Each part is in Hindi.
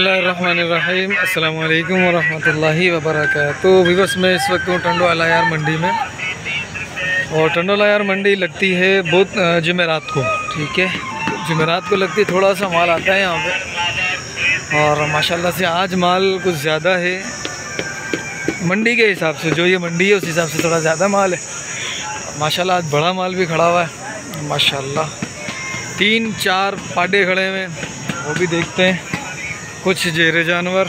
बिस्मिल्लाहिर्रहमानिर्रहीम अस्सलामु अलैकुम वरहमतुल्लाहि वबरकातुहू। व्यूअर्स में इस वक्त हूँ टंडो अलायार मंडी में, और टंडो अलायार मंडी लगती है बुध जुमेरात को। ठीक है, जुमेरात को लगती है, थोड़ा सा माल आता है यहाँ पे, और माशाल्लाह से आज माल कुछ ज़्यादा है मंडी के हिसाब से। जो ये मंडी है उस हिसाब से थोड़ा ज़्यादा माल है माशाल्लाह। आज बड़ा माल भी खड़ा हुआ है माशाल्लाह, 3-4 पाडे खड़े हुए हैं, वो भी देखते हैं। कुछ जेरे जानवर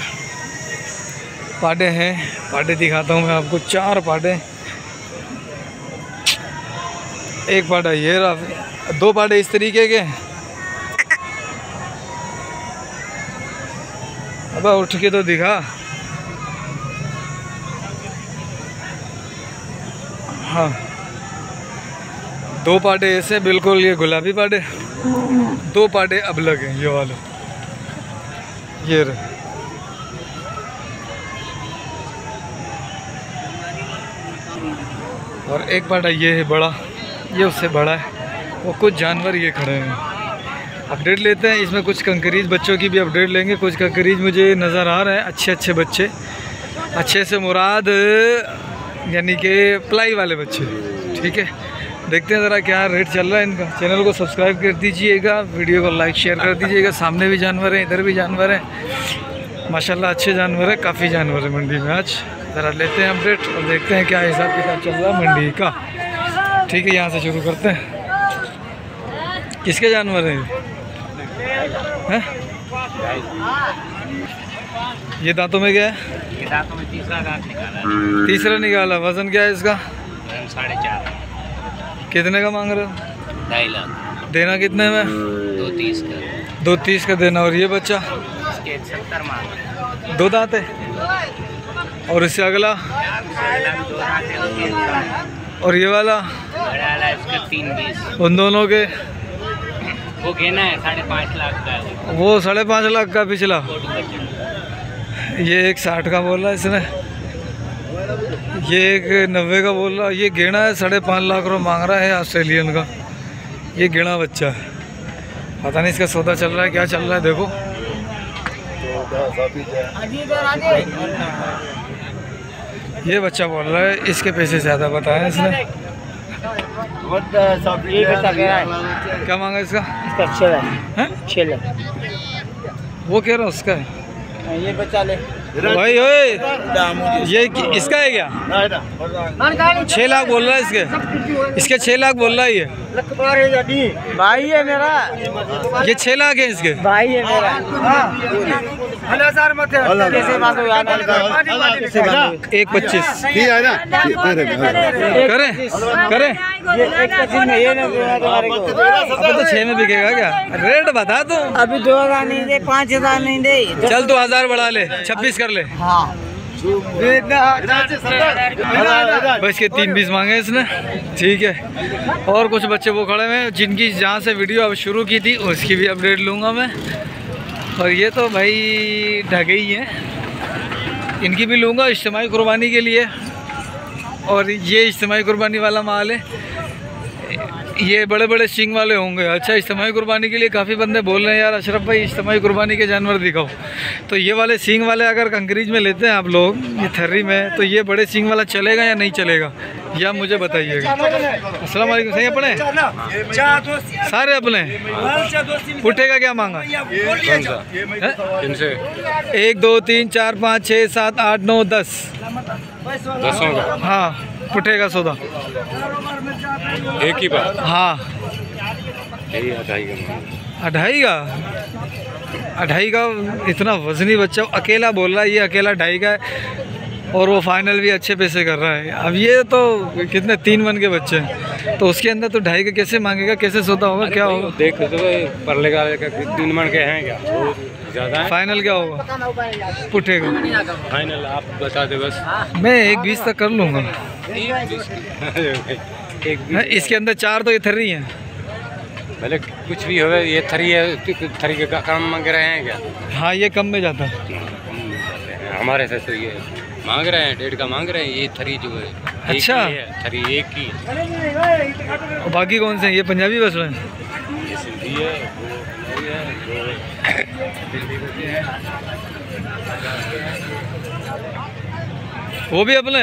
पाडे हैं, पाडे दिखाता हूँ मैं आपको। 4 पाडे, एक पाडा ये रहा, 2 पाडे इस तरीके के। अब उठ के तो दिखा। हाँ, 2 पाडे ऐसे बिल्कुल ये गुलाबी पाडे, 2 पाडे अब लगे ये वाले, ये रहे। और एक पाडा ये है बड़ा, ये उससे बड़ा है। वो कुछ जानवर ये खड़े हैं, अपडेट लेते हैं। इसमें कुछ कंकरीज बच्चों की भी अपडेट लेंगे। कुछ कंकरीज मुझे नज़र आ रहे हैं, अच्छे बच्चे। अच्छे से मुराद यानी कि प्लाई वाले बच्चे। ठीक है, देखते हैं ज़रा क्या रेट चल रहा है इनका। चैनल को सब्सक्राइब कर दीजिएगा, वीडियो को लाइक शेयर कर दीजिएगा। सामने भी जानवर हैं, इधर भी जानवर हैं माशाल्लाह, अच्छे जानवर हैं, काफ़ी जानवर हैं मंडी में। आज ज़रा लेते हैं अपडेट और देखते हैं क्या हिसाब किताब चल रहा है मंडी का। ठीक है, यहाँ से शुरू करते हैं। किसके जानवर हैं हैं? ये दांतों में क्या है? ये दांतों में तीसरा दांत निकाला है। तीसरा निकाला। वज़न क्या है इसका? 4.5। कितने का मांग रहे हो? 2.5 लाख। देना कितने में? 2.30 का। 2.30 का देना। और ये बच्चा? इसके 70 मांग। 2 दांत है। और इससे अगला? 2 दांत है। और ये वाला? इसके 3.20। उन दोनों के? वो कहना है 5.5 लाख का है। वो 5.5 लाख का पिछला। ये एक 60 का बोल रहा है इसने, ये एक 90 का बोल रहा। ये गेड़ा है, 5.5 लाख रुपये मांग रहा है ऑस्ट्रेलियन का। ये गेड़ा बच्चा है, पता नहीं इसका सौदा चल रहा है क्या चल रहा है। देखो ये बच्चा बोल रहा है इसके पैसे ज़्यादा बताए इसने। क्या मांगा इसका? 6 लाख। वो कह रहा है उसका है। ये बच्चा ले भाई ओए, ये इसका है क्या? 6 लाख बोल रहा है इसके 6 लाख बोल रहा है ये। भाई है मेरा, ये 6 लाख है इसके। भाई है मेरा। 1.25 करें करें। अब तो 6 में बिकेगा क्या? रेट बता दो। अभी 2,000 नहीं दे, 5,000 नहीं दे। चल तू 1000 बढ़ा ले, 26 कर ले। हाँ, बस के 3.20 मांगे इसने। ठीक है, और कुछ बच्चे वो खड़े हैं जिनकी जहाँ से वीडियो अब शुरू की थी उसकी भी अपडेट लूँगा मैं। और ये तो भाई ढगे ही हैं, इनकी भी लूँगा इज्तिमाई कुर्बानी के लिए। और ये इज्तिमाई कुर्बानी वाला माल है, ये बड़े बड़े सींग वाले होंगे। अच्छा, इज्तिमाई कुर्बानी के लिए काफ़ी बंदे बोल रहे हैं यार अशरफ भाई इज्तिमाई कुर्बानी के जानवर दिखाओ। तो ये वाले सींग वाले अगर कंकरीज में लेते हैं आप लोग, ये थर्री में, तो ये बड़े सींग वाला चलेगा या नहीं चलेगा, या मुझे बताइएगा। अस्सलाम वालेकुम। सही अपने सारे अपने? पुट्ठे का क्या मांगा? 1 2 3 4 5 6 7 8 9 10 का। हाँ, पुट्ठे का सौदा एक ही बात। हाँ, 2.5 का। 2.5 का इतना वजनी बच्चा अकेला बोल रहा है, ये अकेला 2.5 का है, और वो फाइनल भी अच्छे पैसे कर रहा है। अब ये तो कितने 3 मन के बच्चे हैं, तो उसके अंदर तो 2.5 का कैसे मांगेगा, कैसे सौदा होगा, क्या होगा? देख तो परले का 3 मन के हैं क्या? ज़्यादा है। फाइनल क्या होगा पुट्ठे का? फाइनल आप बता दे बस। मैं 1.20 तक कर लूँगा। इसके अंदर 4 तो ये थर्री हैं। भले कुछ भी हो, ये थरी है, थरी का काम मांग रहे हैं क्या? हाँ, ये कम में जाता है हमारे से। तो ये मांग रहे हैं 1.5 का मांग रहे हैं, ये थरी जो है। अच्छा, थरी एक ही। और बाकी कौन से हैं? ये पंजाबी बस में? ये सिंधी है, वो है, वो भी अपने,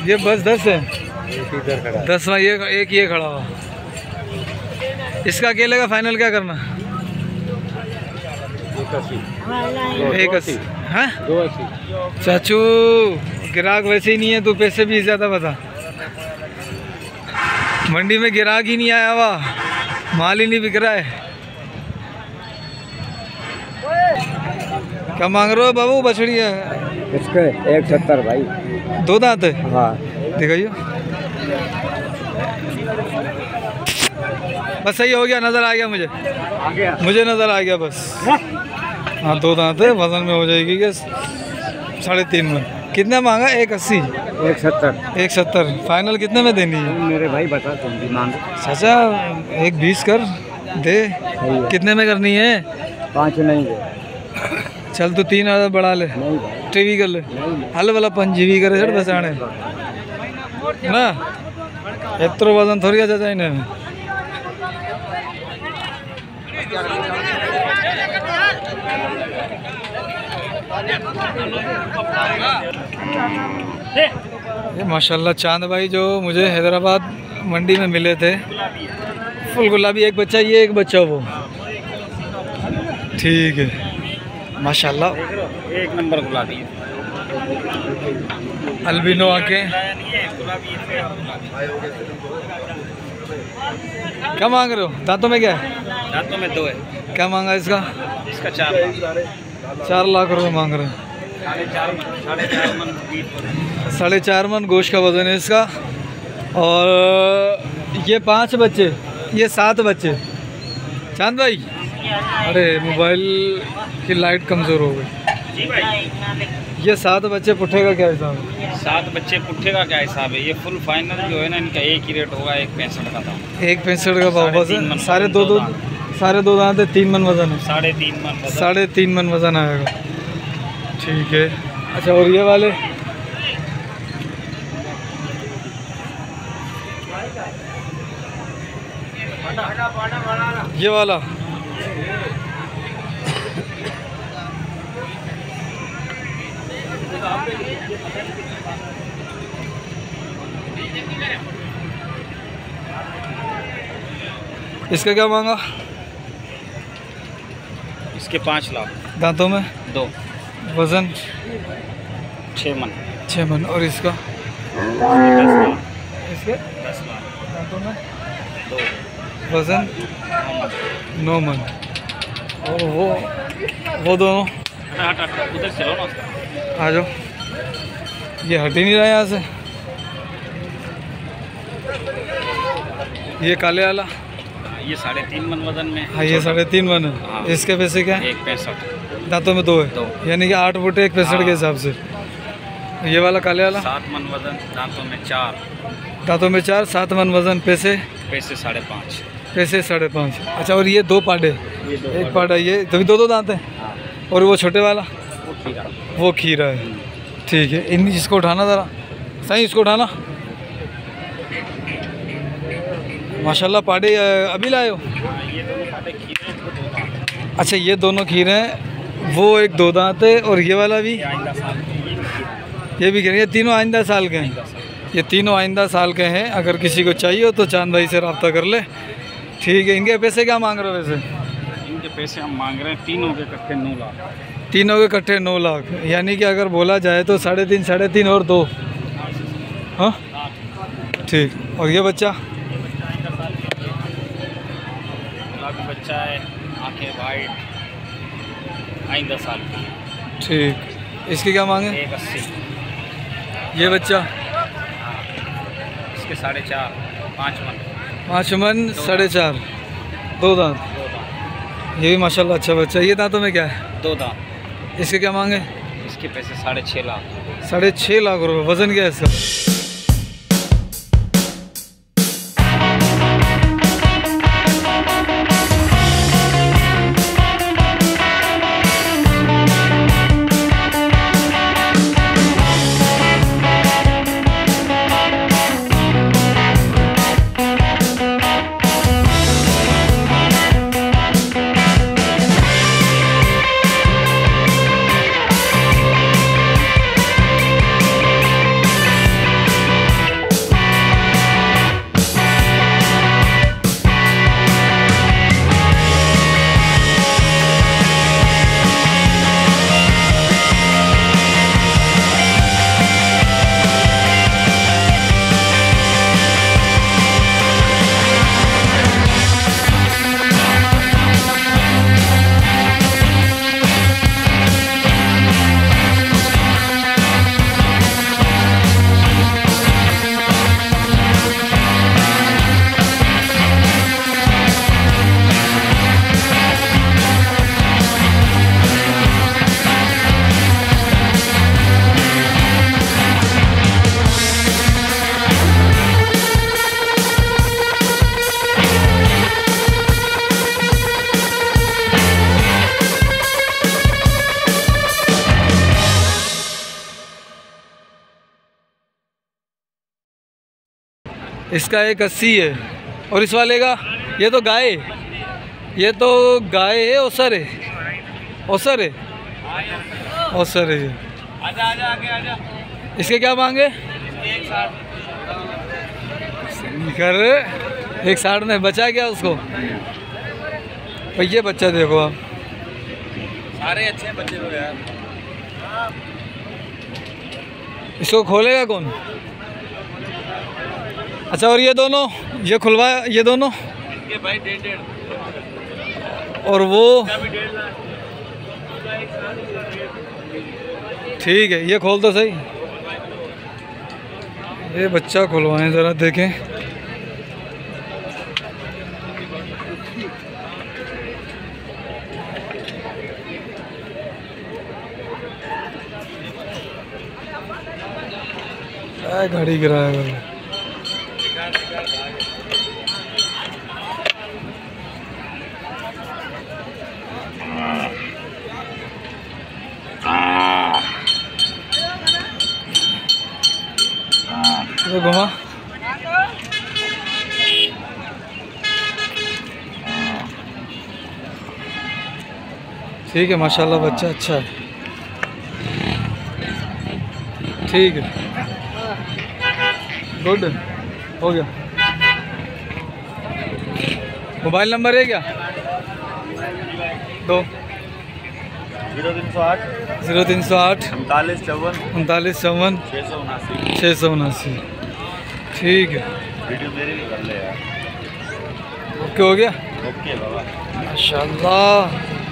ये बस 10 है, 10 में ये एक ये खड़ा हुआ। इसका अकेले का फाइनल क्या करना? 180। हाँ 280। चाचू गिराक वैसे ही नहीं है, तू पैसे भी ज़्यादा बता। मंडी में गिराक ही नहीं आया हुआ, माल ही नहीं बिक रहा है। क्या मांग रहे हो बाबू? बछड़ी है इसके 170 भाई। 2 दांत है। हाँ दिखाइए। बस सही हो गया, नज़र आ गया मुझे, मुझे नज़र आ गया बस। हाँ 2 दांत है, वजन में हो जाएगी क्या 3.5 मन। कितना मांगा? 180। 170 फाइनल कितने में देनी है मेरे भाई? बता तुम भी मांगो। चाचा 120 कर दे। कितने में करनी है? 5 नहीं दे। चल तू 3000 बढ़ा ले, टीवी कर ले, हल वाला 5 जीबी करे सर बसाने ना। इतना वजन थोड़ी आ चाचा इन्हें। ये माशाल्लाह चांद भाई जो मुझे हैदराबाद मंडी में मिले थे, फुल गुलाबी। एक बच्चा ये, एक बच्चा वो। ठीक है माशाल्लाह, 1 नंबर गुलाबी। अल्बिनो आके। क्या मांग रहे हो? दांतों में क्या है? दांतों में 2 है। क्या मांगा इसका? इसका 4 लाख रुपए मांग रहे हैं। 4.5 मन गोश्त का वजन है इसका। और ये 5 बच्चे, ये 7 बच्चे। चांद भाई, अरे मोबाइल की लाइट कमज़ोर हो गई। ये 7 बच्चे पुट्ठे का क्या हिसाब है? 7 बच्चे पुट्ठे का क्या हिसाब है? ये फुल फाइनल जो है ना, इनका एक ही रेट होगा, 165 का था। 165 का भाव वजन। सारे दो दांत है, 3 मन वजन है। 3.5 मन। 3.5 मन वजन आएगा। ठीक है। अच्छा और ये वाले? ये वाला इसका क्या मांगा? इसके 5 लाख। दांतों में 2। वजन 6 मन। 6 मन। और इसका? 10 लाख। इसके 10 लाख। दांतों में 2। वजन 9 मन। और वो दोनों उधर चलो ना। आ जाओ। ये हट ही नहीं रहा यहाँ से। ये काले वाला ये 3.5 मन वजन में। हाँ ये 3.5 मन है। हाँ। इसके पैसे क्या है? 165। दांतों में 2 है, यानी कि 8 फुट 165 के हिसाब से। ये वाला काले वाला 7 मन वजन, दांतों में 4। दांतों में 4, 7 मन वजन। पैसे 5.5। पैसे 5.5। अच्छा और ये 2 पाडे, एक पाडा ये तभी 2 दांत हैं। और वो छोटे वाला वो खीरा है। ठीक है, इन इसको उठाना ज़रा सही, इसको उठाना। माशाल्लाह पाडे अभी लाए हो? अच्छा ये दोनों खीरे हैं, वो एक 2 दांत है और ये वाला भी, ये भी खीरे। ये तीनों आइंदा साल के हैं। ये तीनों आइंदा साल के हैं। अगर किसी को चाहिए हो तो चांद भाई से रब्ता कर ले। ठीक है। इनके पैसे क्या मांग रहे हो वैसे? इनके पैसे हम मांग रहे हैं तीनों के इकट्ठे 9 लाख। तीनों के इकट्ठे 9 लाख, यानी कि अगर बोला जाए तो 3.5 और 2। हाँ ठीक। और ये बच्चा? बच्चा है, आंखें वाइट, आइंदा साल की। ठीक। इसके क्या मांगे? 180। ये बच्चा? इसके 4.5 5 मन। 5 मन 4.5, 2 दांत। ये भी माशाल्लाह अच्छा बच्चा। ये दांतों में क्या है? 2 दांत। इसके क्या मांगे? इसके पैसे 6.5 लाख। 6.5 लाख रुपए। वजन क्या है इसका? इसका 180 है। और इस वाले का, ये तो गाय है, ओसर है, ओसर है ये। आजा। इसके क्या मांगे? 160 में बचा क्या उसको? ये बच्चा देखो आप, सारे अच्छे हैं बच्चे लोग यार। इसको खोलेगा कौन? अच्छा, और ये दोनों, ये खुलवाया, ये दोनों इनके भाई 1.5 और वो, ठीक है, ये खोल दो सही। ये बच्चा खुलवाएं ज़रा, देखें। गाड़ी गिराया है। तो घुमा, ठीक है, माशाल्लाह बच्चा अच्छा है, ठीक है, गुड, हो गया। मोबाइल नंबर है क्या? 2 0308 0308 3954 3954 679। 679, ठीक है। वीडियो मेरी भी कर ले यार। ओके, हो गया, ओके बाबा। माशाल्लाह।